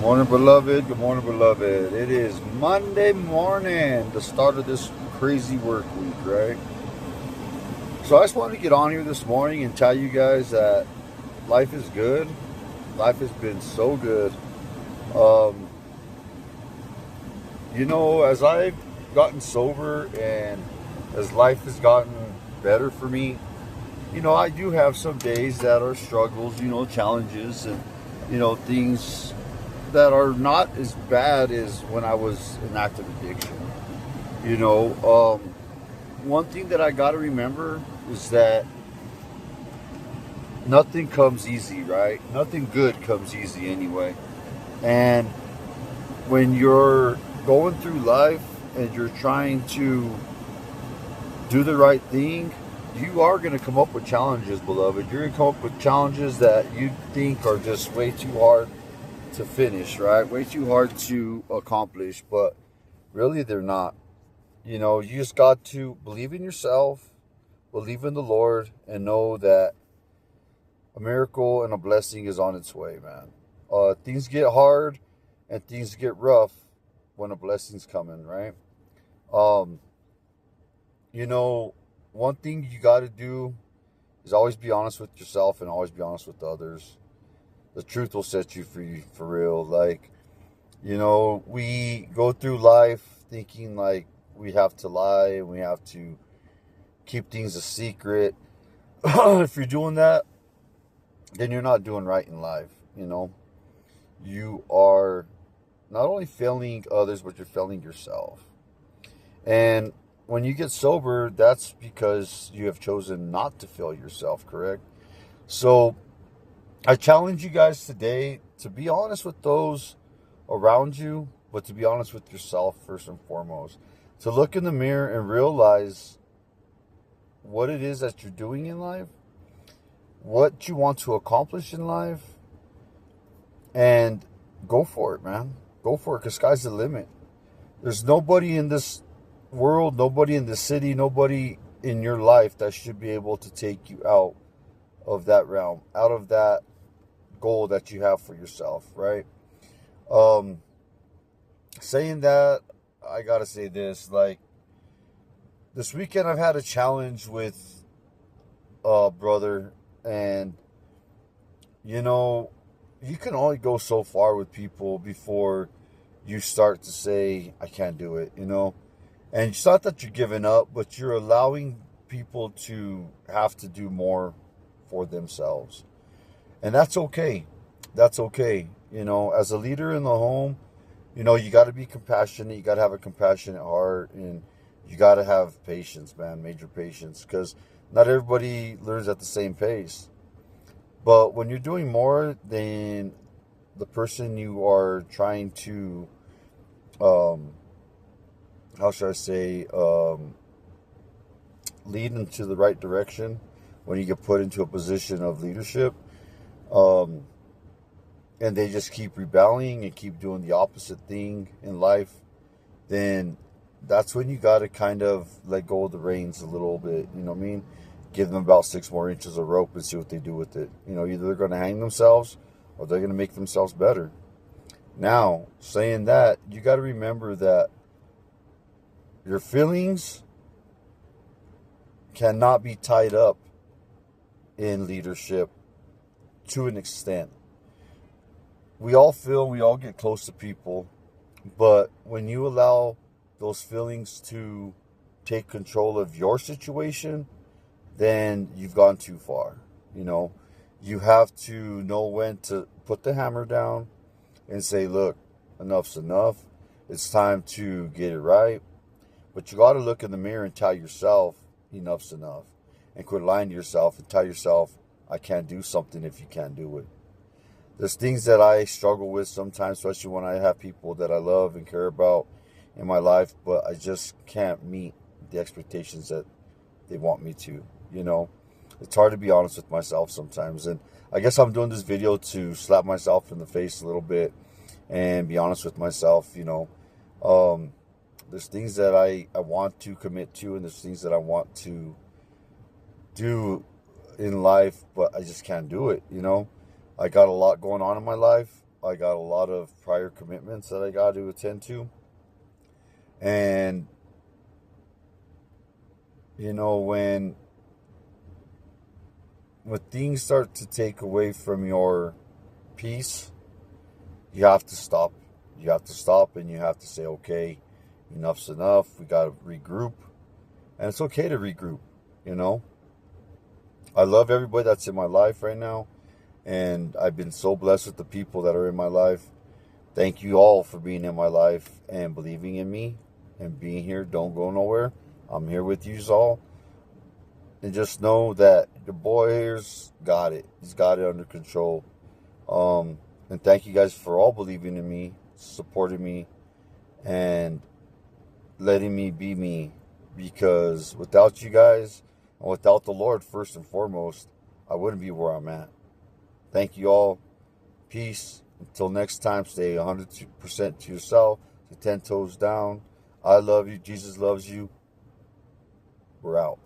Morning, beloved. Good morning, beloved. It is Monday morning, the start of this crazy work week, right? So I just wanted to get on here this morning and tell you guys that life is good. Life has been so good. Um, as I've gotten sober and as life has gotten better for me, I do have some days that are struggles, challenges and, things that are not as bad as when I was in active addiction. You know, One thing that I got to remember is that nothing comes easy, right? Nothing good comes easy anyway. And when you're going through life and you're trying to do the right thing, you are going to come up with challenges, beloved. You're going to come up with challenges that you think are just way too hard to finish, right? Way too hard to accomplish, but really they're not. You just got to believe in yourself, believe in the Lord, and know that a miracle and a blessing is on its way, man. Things get hard and things get rough when a blessing's coming, right? Um, you know, One thing you got to do is always be honest with yourself and always be honest with others. The truth will set you free for real. We go through life thinking like we have to lie and we have to keep things a secret. If you're doing that, then you're not doing right in life. You are not only failing others, but you're failing yourself. And when you get sober, that's because you have chosen not to fail yourself, correct? So I challenge you guys today to be honest with those around you, but to be honest with yourself first and foremost. To look in the mirror and realize what it is that you're doing in life, what you want to accomplish in life, and go for it, man. Go for it, because sky's the limit. There's nobody in this world, nobody in the city, nobody in your life that should be able to take you out of that realm, out of that goal that you have for yourself, right? Um, Saying that, I gotta say this, this weekend I've had a challenge with a brother, and you know, you can only go so far with people before you start to say, I can't do it, And it's not that you're giving up, but you're allowing people to have to do more for themselves. And that's okay. That's okay. As a leader in the home, you got to be compassionate. You got to have a compassionate heart, and you got to have patience, man, major patience, because not everybody learns at the same pace. But when you're doing more than the person you are trying to, um, how should I say, lead into the right direction, when you get put into a position of leadership, um, and they just keep rebelling and keep doing the opposite thing in life, then that's when you got to kind of let go of the reins a little bit. You know what I mean? Give them about 6 more inches of rope and see what they do with it. Either they're going to hang themselves or they're going to make themselves better. Now, saying that, you got to remember that your feelings cannot be tied up in leadership to an extent. We all feel, we all get close to people, but when you allow those feelings to take control of your situation, then you've gone too far. You have to know when to put the hammer down and say, look, enough's enough. It's time to get it right. But you got to look in the mirror and tell yourself, enough's enough. And quit lying to yourself and tell yourself, I can't do something if you can't do it. There's things that I struggle with sometimes, especially when I have people that I love and care about in my life, but I just can't meet the expectations that they want me to. It's hard to be honest with myself sometimes. And I guess I'm doing this video to slap myself in the face a little bit and be honest with myself. There's things that I want to commit to, and there's things that I want to do in life, but I just can't do it. I got a lot going on in my life, I got a lot of prior commitments that I got to attend to. And, you know, when things start to take away from your peace, you have to stop. You have to stop and you have to say, okay, enough's enough. We got to regroup. And it's okay to regroup, you know. I love everybody that's in my life right now. And I've been so blessed with the people that are in my life. Thank you all for being in my life and believing in me and being here. Don't go nowhere. I'm here with you all. And just know that the boy here's got it. He's got it under control. And thank you guys for all believing in me, supporting me, and letting me be me. Because without you guys, and without the Lord, first and foremost, I wouldn't be where I'm at. Thank you all. Peace. Until next time, stay 100% to yourself. Stay 10 toes down. I love you. Jesus loves you. We're out.